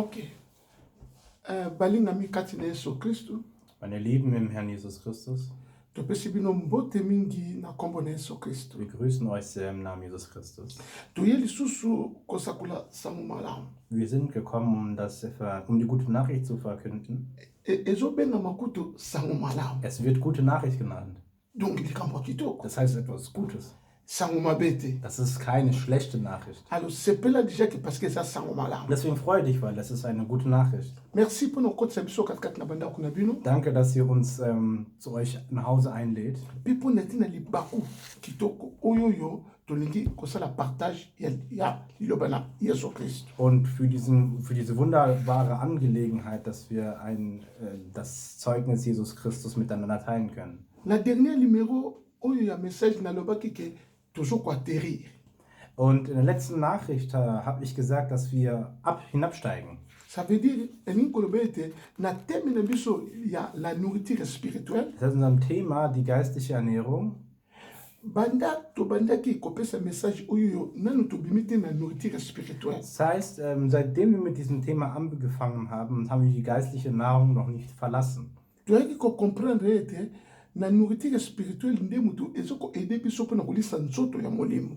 Ok. Balingami kati na Yesu Kristu. Meine Lieben im Herrn Jesus Christus, Topesi bino mbote mingi na kombo na Yesu Kristu. wir grüßen euch sehr im Namen Jesus Christus. Toye lisusu kosakula sango malamu. Wir sind gekommen, um die gute Nachricht zu verkünden. Ezobenga makutu sango malamu. Es wird gute Nachricht genannt. Donc likambo kitoko. Das heißt etwas Gutes. Sango mabete. Das ist keine schlechte Nachricht. Alors sepela déjà que parce que ça sango malamu. Deswegen freue dich, weil das ist eine gute Nachricht. Merci pour nos codes biso kat na banda kuna bino. Danke, dass ihr uns zu euch nach Hause einlädt. Pipo netina libaku kitoko oyoyo tolingi kosala partage ya lilobana Yesu Kristu. Und für diese wunderbare Angelegenheit, dass wir das Zeugnis Jesus Christus miteinander teilen können. La dernière numéro oyo ya message na lobaki ke toujours quoi atterrir. Und in der letzten Nachricht habe ich gesagt, dass wir hinabsteigen. Ça veut dire enin kolobete na thème na biso ya la nourriture spirituelle. Das ist unser Thema, die geistliche Ernährung. Banda to banda ki kopesa message oyo nanu to bimite na nourriture spirituelle. Das heißt, seitdem wir mit diesem Thema angefangen haben, haben wir die geistliche Nahrung noch nicht verlassen. Tu as ko comprendre ete na nourriture spirituelle ndemutu ezoko aider biso pona kolisa nzoto ya molimo.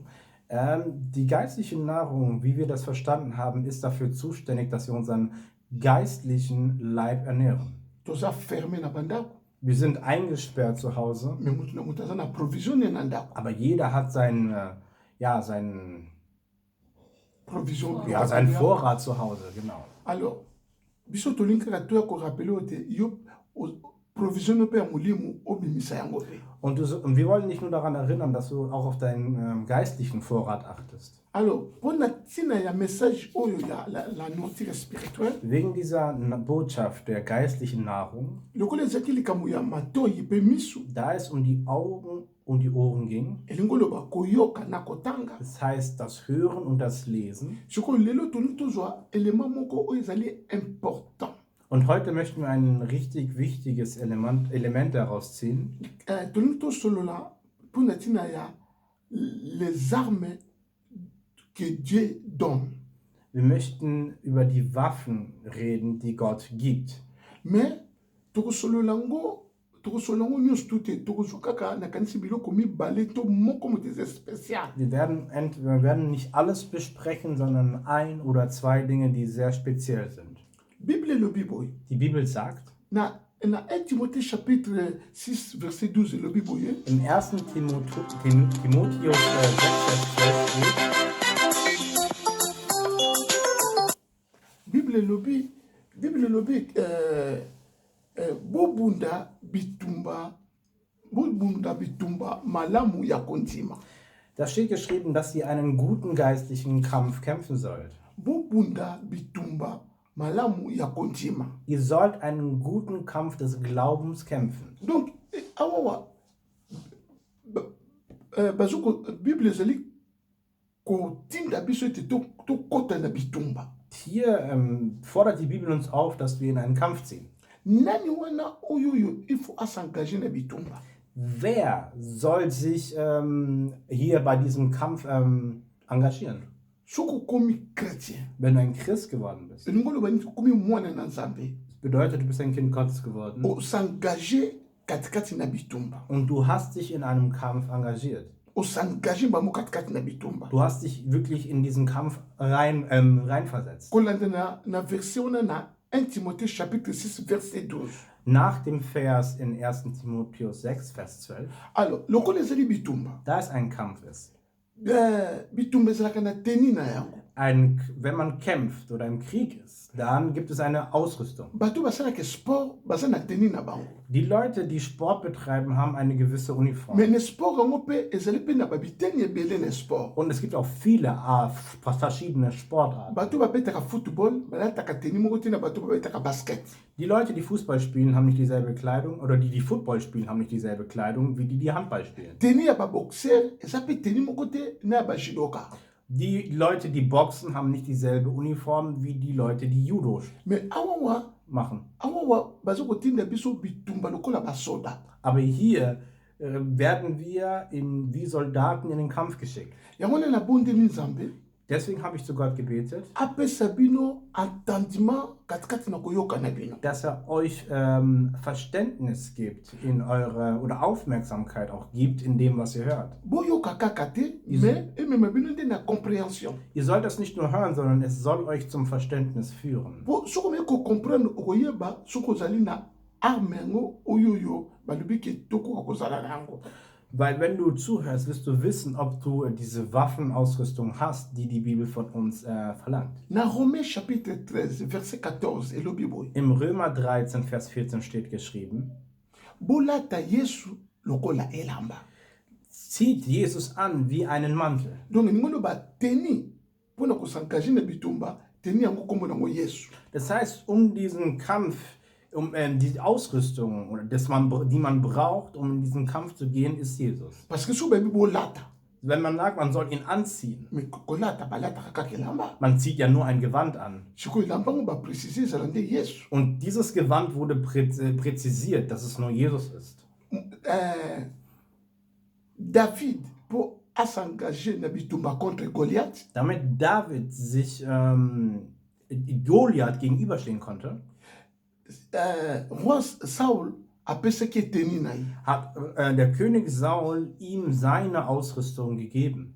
Die geistliche Nahrung, wie wir das verstanden haben, ist dafür zuständig, dass wir unseren geistlichen Leib ernähren. Toza fermé na banda. Wir sind eingesperrt zu Hause, Mais mutu na mutaza na provision na ndako. aber jeder hat seinen Vorrat zu Hause, genau. Alors, biso tolinka to ko rappeler ete yo provision pe ya molimo obimisa yango pe. Und wir wollen dich nur daran erinnern, dass du auch auf deinen geistlichen Vorrat achtest. Alors, pour la tina ya message oyo ya la nourriture spirituelle. Wegen dieser Botschaft der geistlichen Nahrung, Lokole zakili kamu ya matoyi pe misu. da es um die Augen und die Ohren ging, Elingolo ba koyoka na kotanga. das heißt das Hören und das Lesen. Siko lelo toni tozwa element moko oyo ezali important. Und heute möchten wir ein richtig wichtiges Element daraus ziehen. Toni to solola pour la tina ya les armes que Dieu donne. Wir möchten über die Waffen reden, die Gott gibt. Mais tokosololango nyonso tute tokozokaka na kanisi biloko mibale to moko moteze spécial. Wir werden nicht alles besprechen, sondern ein oder zwei Dinge, die sehr speziell sind. Bible lobi boy. Die Bibel sagt, Na 1 Timothée chapitre 6 verset 12 lobi boye. im 1. Timotheus 6, Vers 12 steht, Bible lobi bobunda bitumba malamu ya kondima. da steht geschrieben, dass ihr einen guten geistlichen Kampf kämpfen sollt. Bobunda bitumba malamu ya kondima. Ihr sollt einen guten Kampf des Glaubens kämpfen. Donc awawa bazuko Bible ezali kotinda biso ete tokota na bitumba. Hier fordert die Bibel uns auf, dass wir in einen Kampf ziehen. Nani wana oyoyo il faut s'engager na bitumba. Wer soll sich hier bei diesem Kampf engagieren? Soko komi chrétien. Wenn du ein Christ geworden bist, Elingolo bani komi mwana na Nzambe. das bedeutet, du bist ein Kind Gottes geworden O s'engager katikati na bitumba. und du hast dich in einem Kampf engagiert. O s'engager bamo katikati na bitumba. Du hast dich wirklich in diesen Kampf reinversetzt. Kolanda na version na 1 Timothée chapitre 6 verset 12. Nach dem Vers in 1. Timotheus 6, Vers 12, Alors, lokole ezali bitumba. da es ein Kampf ist. Bitumba ezalaka na teni na yango. Wenn man kämpft oder im Krieg ist, dann gibt es eine Ausrüstung. Bato basalaka sport baza na teni na bango. Die Leute, die Sport betreiben, haben eine gewisse Uniform. Mais ne sport yango pe ezali pe na babiteni ebele na sport. Und es gibt auch viele verschiedene Sportarten. Bato babetaka football balataka teni moko te na bato babetaka basket. Die Leute, die Fußball spielen, haben nicht dieselbe Kleidung, oder die Football spielen, haben nicht dieselbe Kleidung, wie die Handball spielen. Teni ya baboxer eza pe teni moko te na ya bajudoka. Die Leute, die boxen, haben nicht dieselbe Uniform wie die Leute, die Judo Mais awawa machen. bazo kotinda biso bitumba lokola basoda. Aber hier werden wir wie Soldaten in den Kampf geschickt. Yango na bondeli Nzambe. Deswegen habe ich zu Gott gebetet, apesa bino entendement katikati na koyoka na bino. dass er euch Verständnis gibt in eure oder Aufmerksamkeit auch gibt in dem, was ihr hört. Boyoka kaka te, mais emema bino nde na compréhension. Ihr sollt das nicht nur hören, sondern es soll euch zum Verständnis führen. Po soko me ko comprendre okoyeba soko ozali na arme yango oyoyo balobi ke tokoka kozala na yango. Weil wenn du zuhörst, wirst du wissen, ob du diese Waffenausrüstung hast, die die Bibel von uns verlangt. Na Romains chapitre 13 verset 14 elobi boye. Im Römer 13, Vers 14 steht geschrieben, Bolata Yesu lokola elamba. zieht Jesus an wie einen Mantel. Donc ningono ba teni pona kosankaje na bitumba teni yango kombo nango Yesu. Das heißt, um diesen Kampf, die Ausrüstung, oder die man braucht, um in diesen Kampf zu gehen, ist Jesus. Parce que so ba bolata. Wenn man sagt, man soll ihn anziehen, Mais kolata balata kaka elamba. man zieht ja nur ein Gewand an. Siko elamba ngo ba préciser zalande Yesu. Und dieses Gewand wurde präzisiert, dass es nur Jesus ist. David po s'engager na bitumba contre Goliath. Damit David sich Goliath gegenüberstehen konnte, Roi Saul apesaki teni na ye. hat der König Saul ihm seine Ausrüstung gegeben,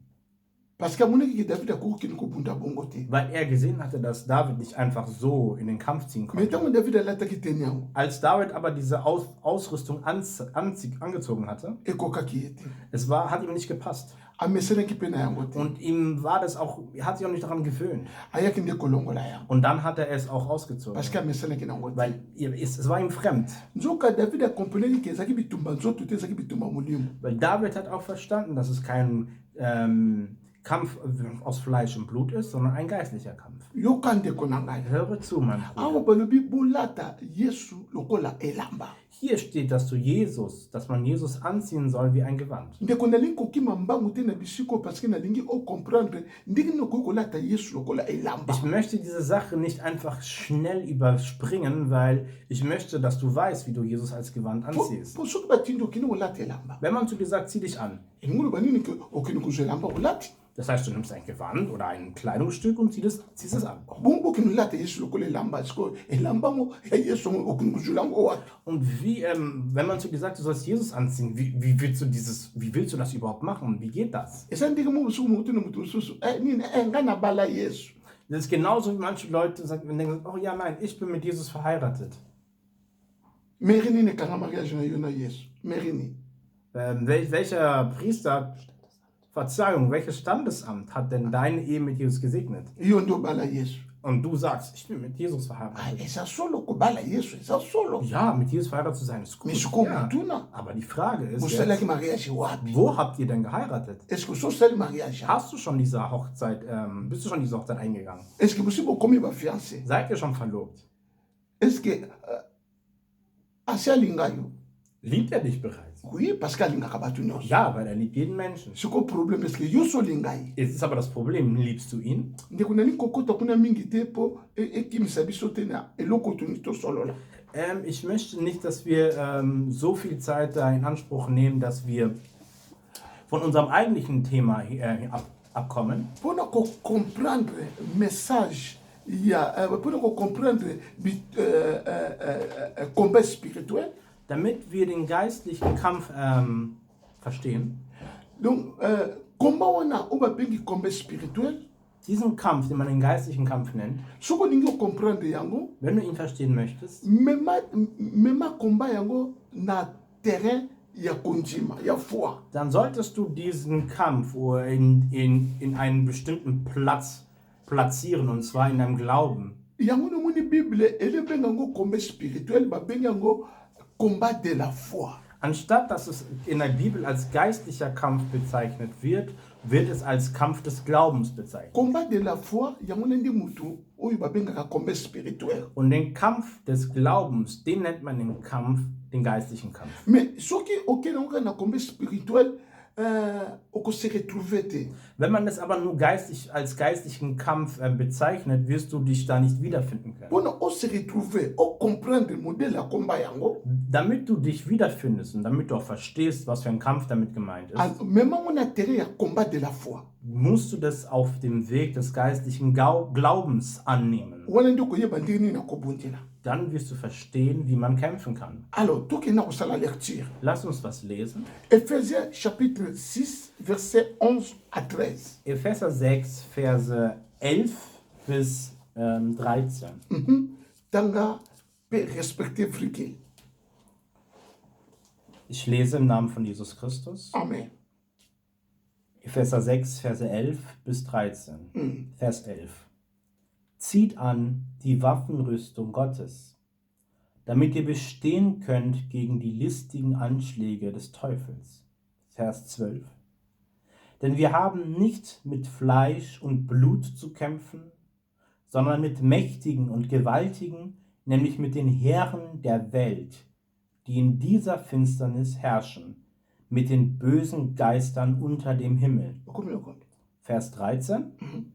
Parce que amonaki ke David akoki kobunda bongo te. weil er gesehen hatte, dass David nicht einfach so in den Kampf ziehen Mais konnte. ntango David alataki teni yango Als David aber diese Ausrüstung angezogen hatte, ekokaki ye te. hat ihm nicht gepasst. Amesanaki mpe na yango te. Und ihm war das auch, er hat sich auch nicht daran gewöhnt. Ayaki nde kolongola yango. Und dann hat er es auch ausgezogen, Parce que amesanaki nango te. weil es war ihm fremd. Nzoka David akomprenaki ke ezalaki bitumba nzoto te ezalaki bitumba molimo. Weil David hat auch verstanden, dass es kein Kampf aus Fleisch und Blut ist, sondern ein geistlicher Kampf. Yoka ndeko na ngai. Höre zu, mein Awa Bruder. balobi bolata Yesu lokola elamba. Hier steht, dass man Jesus anziehen soll wie ein Gewand. Ndeko nalingi kokima mbangu te na bisiko parce que nalingi ocomprendre ndenge nokoki kolata Yesu lokola elamba. Ich möchte diese Sache nicht einfach schnell überspringen, weil ich möchte, dass du weißt, wie du Jesus als Gewand anziehst. Po soki batindi okende kolata elamba. Wenn man zu dir sagt, zieh dich an, Elingolo banini ke okende kozwa elamba olati. das heißt, du nimmst ein Gewand oder ein Kleidungsstück und ziehst es an. Bongo okende olata Yesu lokola elamba. Siko elamba ngo ya Yesu ngo okende kozwa yango wapi. Und wenn man zu dir sagt, du sollst Jesus anziehen, wie willst du das überhaupt machen? Wie geht das? Eza ndenge mo mosuku moto na moto mosusu nini ngai nabala Yesu. Das ist genauso, wie manche Leute sagen, wenn denken, oh ja, nein, ich bin mit Jesus verheiratet. Meri nini ekanga mariage na yo na Yesu. Meri nini. Welcher Priester, Verzeihung, welches Standesamt hat denn deine Ehe mit Jesus gesegnet? Yo nde obala Yesu. Und du sagst, ich bin mit Jesus verheiratet. Eza solo kobala Yesu. Eza solo. Ja, mit Jesus verheiratet zu sein ist gut. Mais siko Ja. motuna. Aber die Frage ist, Bosalaki jetzt, mariage wapi. wo habt ihr denn geheiratet? Est-ce que sosali mariage. Hast du schon diese Hochzeit, bist du schon diese Hochzeit eingegangen? Est-ce que bosi bokomi bafiancé. Seid ihr schon verlobt? Est-ce que asi alinga yo. Liebt er dich bereits? Oui, parce que alingaka bato nyonso. Ja, weil er liebt jeden Menschen. Siko problème est-ce que yo so olinga ye. Jetzt ist aber das Problem, liebst du ihn? Ndeko nalingi kokota kuna mingi te mpo ekimisa biso te na eloko toni tosolola. Ich möchte nicht, dass wir so viel Zeit da in Anspruch nehmen, dass wir von unserem eigentlichen Thema abkommen. Mpona kocomprendre message ya mpona kocomprendre combat spirituel. Damit wir den geistlichen Kampf verstehen, Donc combat wana oyo babengi combat spirituel. diesen Kampf, den man den geistlichen Kampf nennt, Soki olingi ocomprendre yango, wenn du ihn verstehen möchtest, mema combat yango na terrain ya kondima ya foi. dann solltest du diesen Kampf in einen bestimmten Platz platzieren, und zwar in deinem Glauben. Yango nomoni Bible elebenga yango combat spirituel babengi yango combat de la foi. Anstatt dass es in der Bibel als geistlicher Kampf bezeichnet wird, wird es als Kampf des Glaubens bezeichnet. Combat de la foi yango nde mutu oyo babengaka combat spirituel. Und den Kampf des Glaubens, den nennt man den geistlichen Kampf. Mais soki okende yango na combat spirituel okose retrouver te. Wenn man es aber nur geistig, als geistlichen Kampf bezeichnet, wirst du dich da nicht wiederfinden können. Mpona ose retrouver ocomprendre modele ya komba yango Damit du dich wiederfindest und damit du auch verstehst, was für ein Kampf damit gemeint ist, memango na terrain ya combat de la foi. musst du das auf dem Weg des geistlichen Glaubens annehmen. Wana nde okoyeba ndenge nini nakobondela. Dann wirst du verstehen, wie man kämpfen kann. Alors tokenda kosala lecture. Lass uns was lesen. Ephésiens chapitre 6 verset 11 à 13. Epheser 6, Verse 11 bis 13. Tanga pe respecter frike. Ich lese im Namen von Jesus Christus. Amen. Epheser 6, Verse 11 bis 13. Vers 11. Zieht an die Waffenrüstung Gottes, damit ihr bestehen könnt gegen die listigen Anschläge des Teufels. Vers 12. Denn wir haben nicht mit Fleisch und Blut zu kämpfen, sondern mit Mächtigen und Gewaltigen, nämlich mit den Herren der Welt, die in dieser Finsternis herrschen, mit den bösen Geistern unter dem Himmel. Vers 13.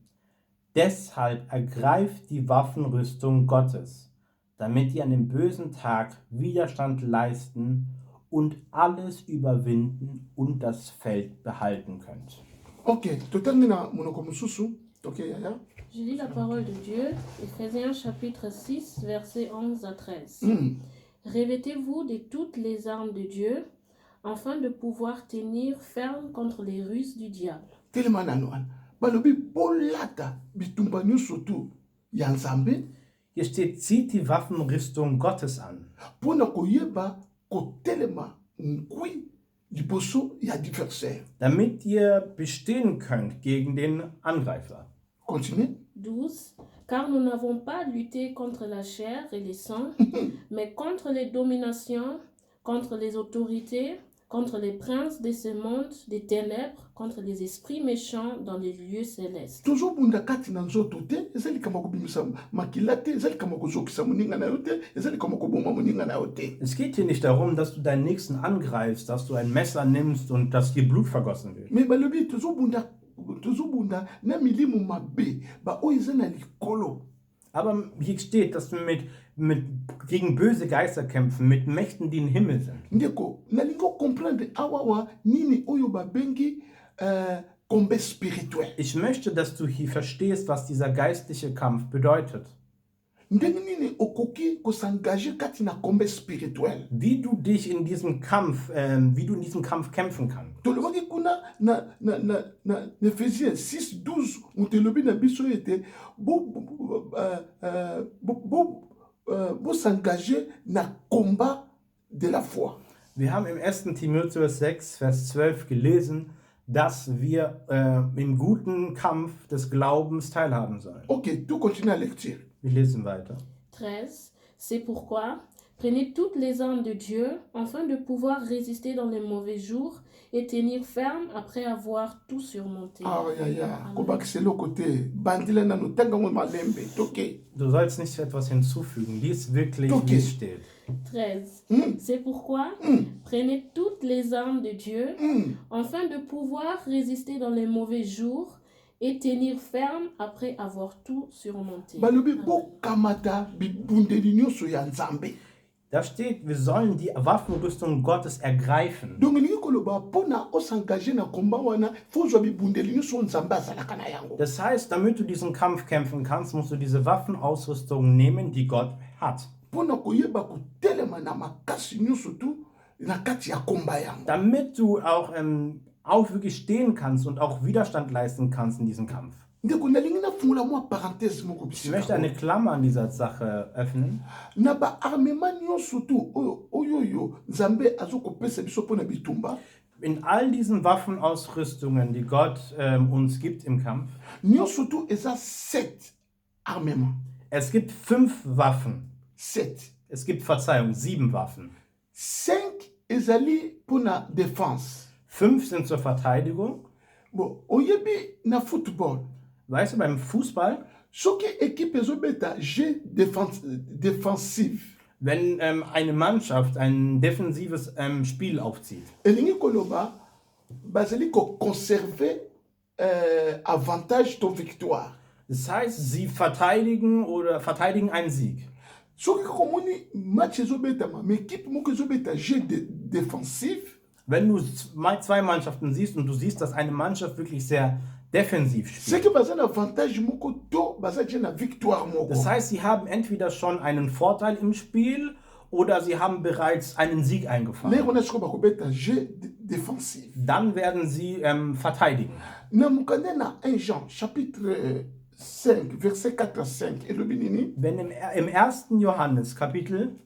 Deshalb ergreift die Waffenrüstung Gottes, damit ihr an dem bösen Tag Widerstand leisten und alles überwinden und das Feld behalten könnt. Ok, totangi na monoko mosusu. Ok, yaya. Je lis la parole de Dieu, Ephésiens chapitre 6, versets 11 à 13. Revêtez-vous de toutes les armes de Dieu, afin de pouvoir tenir ferme contre les ruses du diable. Telema nano wana. Balobi bolata bitumba nyonso tu ya Nzambe Hier steht, zieht die Waffenrüstung Gottes an, mpona koyeba kotelema nkui liboso ya adversaire. damit ihr bestehen könnt gegen den Angreifer. Continue. 12. Car nous n'avons pas lutté contre la chair et le sang, mais contre les dominations, contre les autorités, contre les princes de ce monde des ténèbres, contre les esprits méchants dans les lieux célestes. tozobunda kati na nzoto te ezali kama kobimisa makila te ezali kama kozokisa moninga na yo te ezali kama koboma moninga na yo te. Es geht hier nicht darum, dass du deinen Nächsten angreifst, dass du ein Messer nimmst und dass dir Blut vergossen wird. me balobi tozobunda na milimo mabe baoyo eza na likolo. Aber hier steht, dass wir gegen böse Geister kämpfen, mit Mächten, die im Himmel sind. ndeko nalingi okomprendre awawa nini oyo babengi combat spirituel. Ich möchte, dass du hier verstehst, was dieser geistliche Kampf bedeutet. ndenge nini okoki kosengage kati na combat spirituel. Wie du in diesem Kampf kämpfen kannst. tolobaki kuna na Ephésiens 6:12 moto elobi na biso ete bosengage na combat de la foi. Wir haben im 1. Timotheus 6, Vers 12 gelesen, dass wir im guten Kampf des Glaubens teilhaben sollen. Ok, tout continue la lecture. Wir lesen weiter. 13. C'est pourquoi, prenez toutes les armes de Dieu, afin de pouvoir résister dans les mauvais jours et tenir ferme après avoir tout surmonté. Ah, kobakiselo côté bandila na notanga mo malembe. Ok. Du sollst nicht etwas hinzufügen. Lies wirklich, Okay. wie es steht. 13. C'est pourquoi, prenez toutes les armes de Dieu, afin de pouvoir résister dans les mauvais jours et tenir ferme après avoir tout surmonté. Balobi bo kamata bibundeli nyonso ya Nzambe. Da steht, wir sollen die Waffenrüstung Gottes ergreifen. Donc lingi koloba pona osangager na komba wana fozwa bibundeli nyonso Nzambe azalaka na yango. Das heißt, damit du diesen Kampf kämpfen kannst, musst du diese Waffenausrüstung nehmen, die Gott hat. Pona koyeba kotelema na makasi nyonso tu na kati ya komba yango. Damit du auch wirklich stehen kannst und auch Widerstand leisten kannst in diesem Kampf. Ndeko nalingi na fungula mwa parenthèse moko Ich möchte bisika. eine Klammer an dieser Sache öffnen. Na ba armement nyonso tu oyo Nzambe azokopesa biso pona bitumba. In all diesen Waffenausrüstungen, die Gott uns gibt im Kampf, Nyonso tu eza 7 armement. es gibt 5 Waffen. 7. Es gibt, Verzeihung, 7 Waffen. 5 ezali pona défense. 5 sind zur Verteidigung. Bon, oyebi na football. Weißt du, beim Fußball, Soki équipe ezobeta jeu défensif. wenn eine Mannschaft ein defensives Spiel aufzieht, Elingi koloba bazali conserver avantage ton victoire. Das heißt, sie verteidigen einen Sieg. Soki kaka omoni match ezobetama mais équipe moko ezobeta jeu défensif, Wenn du zwei Mannschaften siehst und du siehst, dass eine Mannschaft wirklich sehr defensiv c'est spielt. que baza na avantage moko to baza déjà na victoire moko. Das heißt, sie haben entweder schon einen Vorteil im Spiel oder sie haben bereits einen Sieg Lero eingefahren. na siko bakobeta jeu défensif. Dann werden sie verteidigen. Na mokande na 1 Jean chapitre 5 verset 4 à 5 elobi nini? Wenn im 1. Johannes Kapitel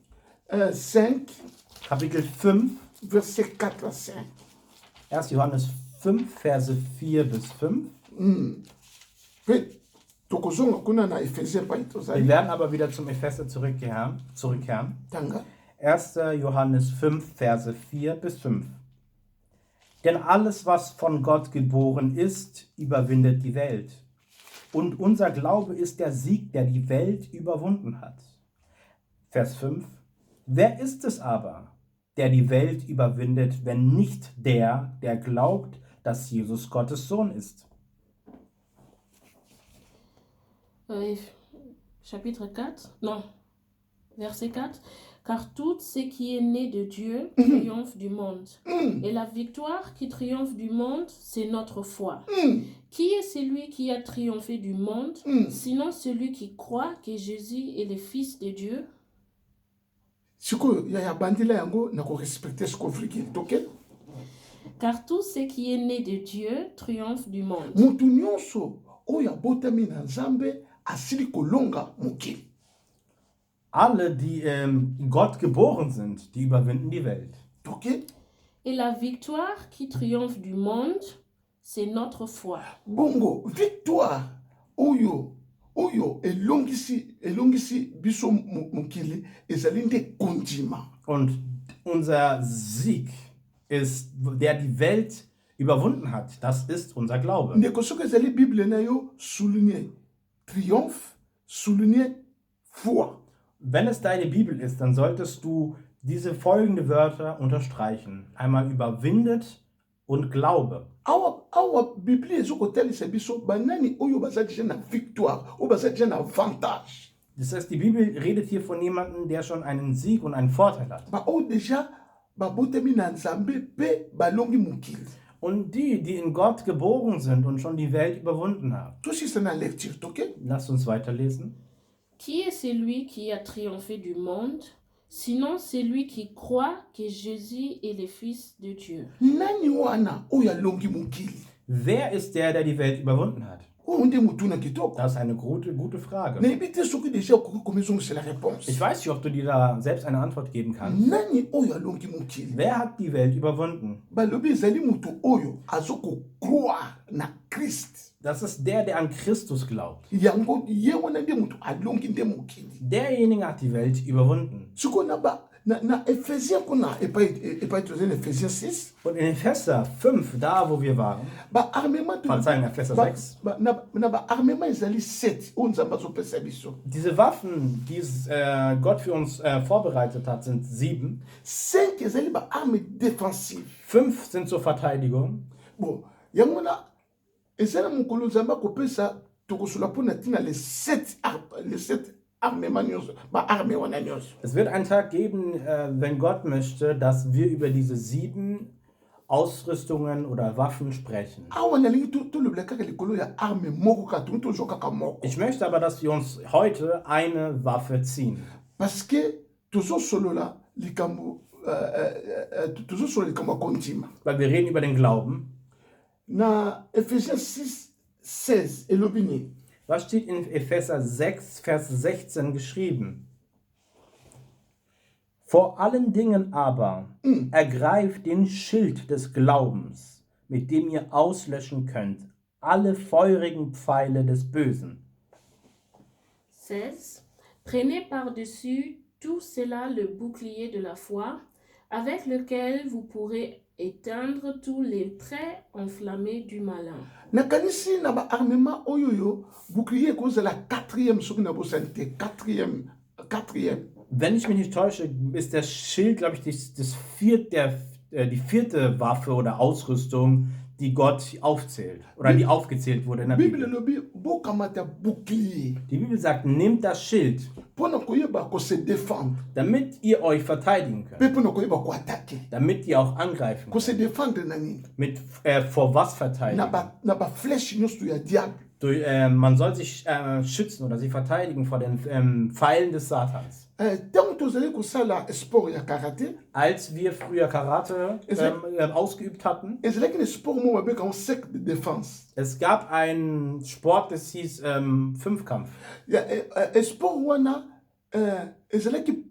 5 5, verset 4 à 5. 1. Johannes 5, Verse 4 bis 5. Mpe tokozonga kuna na Ephésiens pa Wir tozali werden aber wieder zum Epheser zurückkehren. tanga. 1. Johannes 5, Verse 4 bis 5. Denn alles, was von Gott geboren ist, überwindet die Welt. Und unser Glaube ist der Sieg, der die Welt überwunden hat. Vers 5. Wer ist es aber, der die Welt überwindet, wenn nicht der glaubt, dass Jesus Gottes Sohn ist? Chapitre 4, non, verset 4. Car tout ce qui est né de Dieu triomphe du monde. Et la victoire qui triomphe du monde, c'est notre foi. Qui est celui qui a triomphé du monde, sinon celui qui croit que Jésus est le Fils de Dieu? Sikoyo ya bandila yango na korespecte siko vriki toke. Car tout ce qui est né de Dieu triomphe du monde. Mutu nyonso oyo abotami na Nzambe asili kolonga mokili. Alle, die Gott geboren sind, die überwinden die Welt. Toke. Et la victoire qui triomphe du monde, c'est notre foi. Bongo victoire oyo elongisi biso mokili ezali nde kondima. Und unser Sieg ist, der die Welt überwunden hat. Das ist unser Glaube. Ndeko soki ezali bible na yo souligner triomphe, souligner foi. Wenn es deine Bibel ist, dann solltest du diese folgenden Wörter unterstreichen. Einmal überwindet und Glaube. Awa biblia ezokotalisa biso banani oyo baza deja na victoire oyo baza deja na avantage. Das heißt, die Bibel redet hier von jemandem, der schon einen Sieg und einen Vorteil hat. Baoyo deja babotami na Nzambe mpe balongi mokili. Und die in Gott geboren sind und schon die Welt überwunden haben. Tosisa na lecture toke. Lasst uns weiterlesen. Qui est celui qui a triomphé du monde, sinon celui qui croit que Jésus est le Fils de Dieu? Nani wana oyo alongi mokili? Wer ist der die Welt überwunden hat? Oyo nde motuna kitoko. Das ist eine gute Frage. Nayebi te soki deja okoki komizongisa la réponse. Ich weiß nicht, ob du dir da selbst eine Antwort geben kannst. Nani oyo alongi mokili? Wer hat die Welt überwunden? Balobi ezali moto oyo azokocroire na Christ. Das ist der an Christus glaubt. Yango ye wana nde moto alongi nde mokili. Derjenige hat die Welt überwunden. Sikoyo na Ephésiens kuna epai tozali na Ephésiens 6 Und in Epheser 5, da wo wir waren, baarmement Verzeihung, Epheser 6, na baarmement ezali 7 oyo Nzambe azopesa biso. diese Waffen, die Gott für uns vorbereitet hat, sind 7. 5 ezali baarme défensive. 5 sind zur Verteidigung. Bon yango na ezali mokolo Nzambe akopesa tokosola mpo na ntina les 7 armement nyonso baarme wana nyonso. Es wird einen Tag geben, wenn Gott möchte, dass wir über diese 7 Ausrüstungen oder Waffen sprechen. Awa nalingi tolobela kaka likolo ya arme moko kaka tongi tozwa kaka moko. Ich möchte aber, dass wir uns heute eine Waffe ziehen. Parce que tozosolola likambo ya kondima. Weil wir reden über den Glauben. Na Ephésiens 6, 16 elobi nini? Was steht in Epheser 6, Vers 16 geschrieben? Vor allen Dingen aber ergreift den Schild des Glaubens, mit dem ihr auslöschen könnt alle feurigen Pfeile des Bösen. 16. Prenez par-dessus tout cela le bouclier de la foi, avec lequel vous pourrez éteindre tous les traits enflammés du malin. Nakanisi na baarmement oyo yo bouclier ekozala 4e soki na bosani te 4e. Wenn ich mich nicht täusche, ist der Schild, glaube ich, der die vierte Waffe oder Ausrüstung, die Gott aufzählt oder die aufgezählt wurde in der Bible Bibel. lobi bokamata bouclier Die Bibel sagt, nehmt das Schild, mpona koyeba ko se défendre damit ihr euch verteidigen mpe könnt, mpona koyeba ko attaquer damit ihr auch angreifen ko se könnt. défendre na nini Vor was verteidigen? na ba flèche nyonso ya diable. Man soll sich schützen oder sich verteidigen vor den Pfeilen des Satans. Ntango tozali kosala sport ya karate Als wir früher Karate ausgeübt hatten, ezalaki na sport moko babekaka cercle de défense. es gab einen Sport, das hieß Fünfkampf. Ya sport wana ezalaki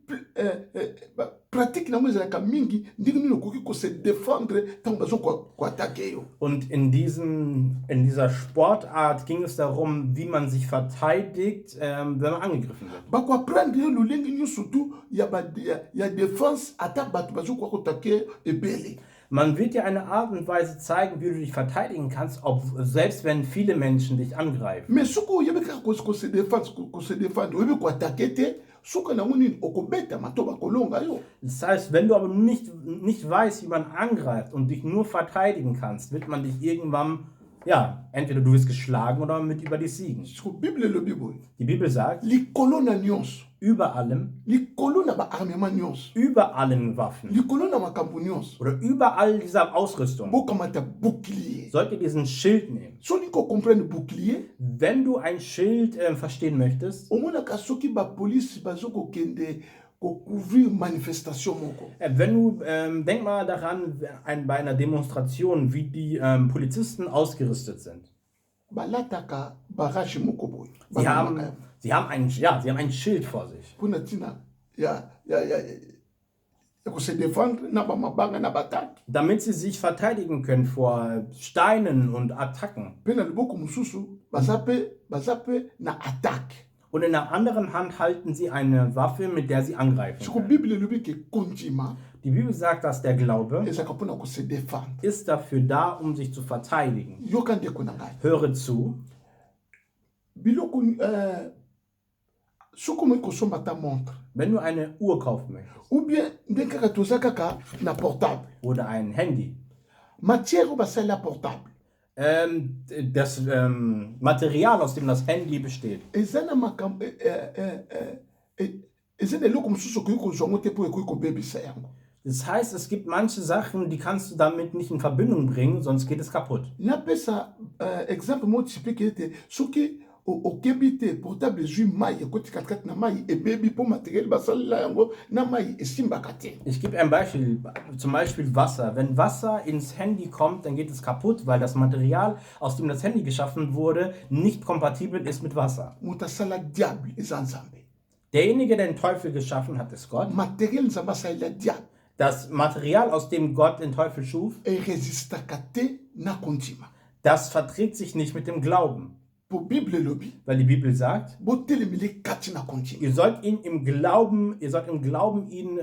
pratique nango ezalaka mingi ndenge nini okoki kose défendre ntango bazo koattake yo. Und in dieser Sportart ging es darum, wie man sich verteidigt, wenn man angegriffen wird. bakoaprendre yo lolenge nyonso tu ya défense ata bato bazokoka kotake ebele. Man wird dir eine Art und Weise zeigen, wie du dich verteidigen kannst, selbst wenn viele Menschen dich angreifen. Mais soki oyebi kaka kose défendre oyebi koattake te soki nango nini okobetama to bakolonga yo. Das heißt, wenn du aber nicht weißt, wie man angreift und dich nur verteidigen kannst, wird man dich irgendwann, ja, entweder du wirst geschlagen oder man wird über dich siegen. Siko Bible elobi boye Die Bibel sagt, likolo na nyonso über allem, likolo na baarmement nyonso über allen Waffen likolo na makambo nyonso oder über all dieser Ausrüstung bokamata bouclier. sollt ihr diesen Schild nehmen. soki kocomprendre bouclier Wenn du ein Schild verstehen möchtest, omonaka soki bapolisi bazokokende kocouvrir manifestation moko wenn du, denk mal daran, bei einer Demonstration, wie die Polizisten ausgerüstet sind. balataka barrage moko boye Sie haben ein Schild vor sich. mpona ntina ya kose défendre na bamabanga na batake Damit sie sich verteidigen können vor Steinen und Attacken. mpe na loboko mosusu baza mpe na attaque. Und in der anderen Hand halten sie eine Waffe, mit der sie angreifen siko können. bible elobi ke kondima Die Bibel sagt, dass der Glaube ezalaka mpona kose défendre. ist dafür da, um sich zu verteidigen. yoka ndeko na ngai Höre zu, biloko soki omoki kosomba ta montre wenn du eine Uhr kaufen möchtest ou bien nde kaka toza kaka na portable oder ein Handy, matière oyo basalela portable das Material, aus dem das Handy besteht, eza na makambo eza na eloko mosusu okoki kozwa ngo te mpo ekoki kobebisa yango. das heißt, es gibt manche Sachen, die kannst du damit nicht in Verbindung bringen, sonst geht es kaputt. napesa exemple moko typique ete soki okebi te portable ezwi mai ekoti katikati na mai ebebi mpo materiele basalela yango na mai esimbaka te. Ich gebe ein Beispiel, zum Beispiel Wasser. Wenn Wasser ins Handy kommt, dann geht es kaputt, weil das Material, aus dem das Handy geschaffen wurde, nicht kompatibel ist mit Wasser. moto asala diable eza nzambe. Derjenige, der den Teufel geschaffen hat, ist Gott. materiele nzambe asalela diable Das Material, aus dem Gott den Teufel schuf, eresistaka te na kondima das verträgt sich nicht mit dem Glauben. po bible elobi Weil die Bibel sagt, botelemeli kati na kondima. ihr sollt im Glauben ihm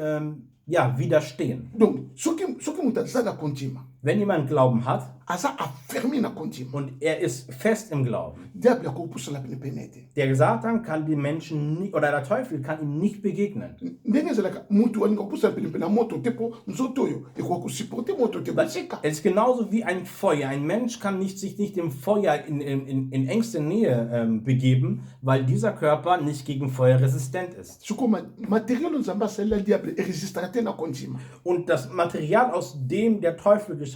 widerstehen. donc soki moto aza na kondima Wenn jemand Glauben hat aza affermi na kondima und er ist fest im Glauben, diable akopusala penepene te. der Satan kann den Menschen nicht, oder der Teufel kann ihm nicht begegnen. ndenge ezalaka moto alinga kopusala penepene ya moto te mpo nzoto oyo ekoka kosuporte moto te basika. Es ist genauso wie ein Feuer. Ein Mensch kann sich nicht dem Feuer in engste Nähe begeben, weil dieser Körper nicht gegen Feuer resistent ist. siko materiele nzambe asalela diable eresistaka te na kondima. Und das Material, aus dem der Teufel geschaffen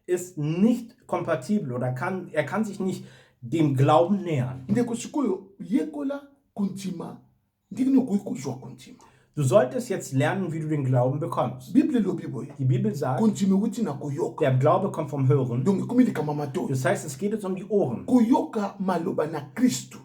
ist nicht kompatibel oder er kann sich nicht dem Glauben nähern. ndeko sikoyo yekola kondima ndenge nini okoki kozwa kondima. Du solltest jetzt lernen, wie du den Glauben bekommst. bible elobi boye Die Bibel sagt, kondima euti na koyoka der Glaube kommt vom Hören. donc ekomi likambo matoi Das heißt, es geht jetzt um die Ohren, koyoka maloba na kristu.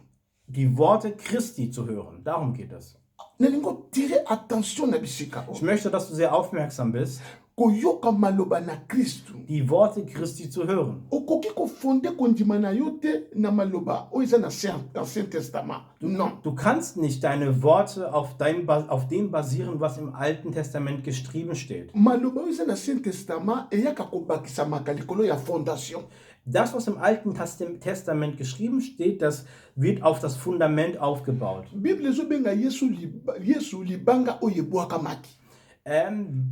die Worte Christi zu hören. Darum geht es. nalingi otire attention na bisika Ich oyo möchte, dass du sehr aufmerksam bist, koyoka maloba na kristu. die Worte Christi zu hören. okoki kofonde kondima na yo te na maloba oyo eza na ancien testament non. Du kannst nicht deine Worte auf dem basieren, was im Alten Testament geschrieben steht. maloba oyo eza na ancien testament eyaka kobakisamaka likolo ya fondation. Das, was im Alten Testament geschrieben steht, das wird auf das Fundament aufgebaut. bible ezobenga yesu libanga oyo ebwakamaki.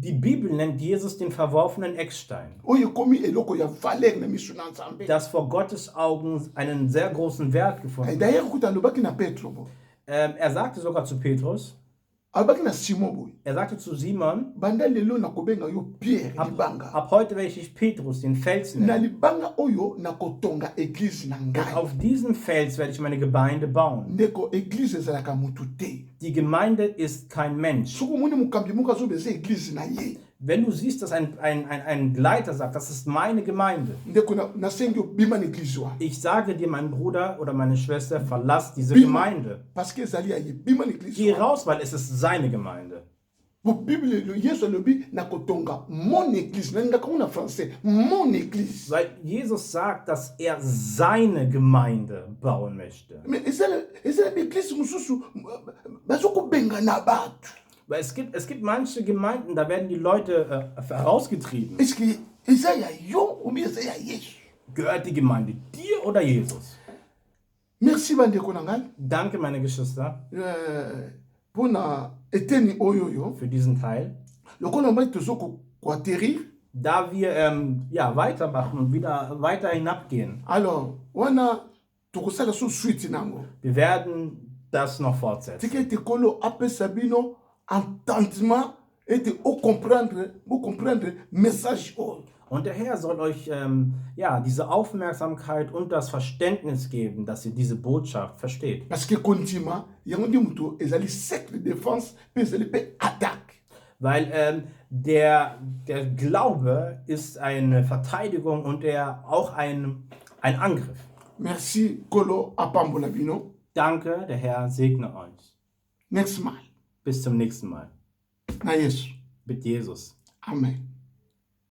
Die Bibel nennt Jesus den verworfenen Eckstein, oyo ekomi eloko ya valeur na miso na Nzambe. das vor Gottes Augen einen sehr großen Wert gefunden hat. D'ailleurs kuta alobaki na Petro bo. Er sagte sogar zu Petrus, Alobaki na Simon boy. er sagte zu Simon, Banda lelo nakobenga yo Pierre libanga. ab heute werde ich Petrus, den Fels Na nennen. libanga oyo nakotonga église na ngai. Auf diesem Fels werde ich meine Gemeinde bauen. Ndeko église ezalaka mutu te. Die Gemeinde ist kein Mensch. Soki omoni mokambi moko azobeza église na ye. Wenn du siehst, dass ein Leiter sagt, das ist meine Gemeinde, Ndeko nasengi obima na église wana. ich sage dir, mein Bruder oder meine Schwester, verlass diese Bima. Gemeinde. Parce que ezali ya ye bima na église Geh wana. raus, weil es ist seine Gemeinde. Bo Bible Yesu alobi nakotonga mon église. Nanga kama na français mon église. Weil Jesus sagt, dass er seine Gemeinde bauen möchte. Mais ezala église mususu bazokobenga na bato. Weil es gibt manche Gemeinden, da werden die Leute herausgetrieben. Est-ce que eza ya yo ou bien eza ya Yesu? Gehört die Gemeinde dir oder Jesus? Merci bandeko na ngai. Danke, meine Geschwister, Mpona eteni oyo yo für diesen Teil. lokola mbai tozo koatterrir. Da wir weitermachen und wieder weiter hinabgehen, Alors wana tokosala so suite nango. wir werden das noch fortsetzen. Tika ete kolo apesa bino entendement ete comprendre message oyo. Und der Herr soll euch diese Aufmerksamkeit und das Verständnis geben, dass ihr diese Botschaft versteht. Parce que kondima yango ndi mutu ezali cercle de défense pe ezali pe attaque. Weil der Glaube ist eine Verteidigung und auch ein Angriff. Merci kolo apambola bino. Danke, der Herr segne euch. Next mal Bis zum nächsten Mal. na Yesu. Mit Jesus. Amen.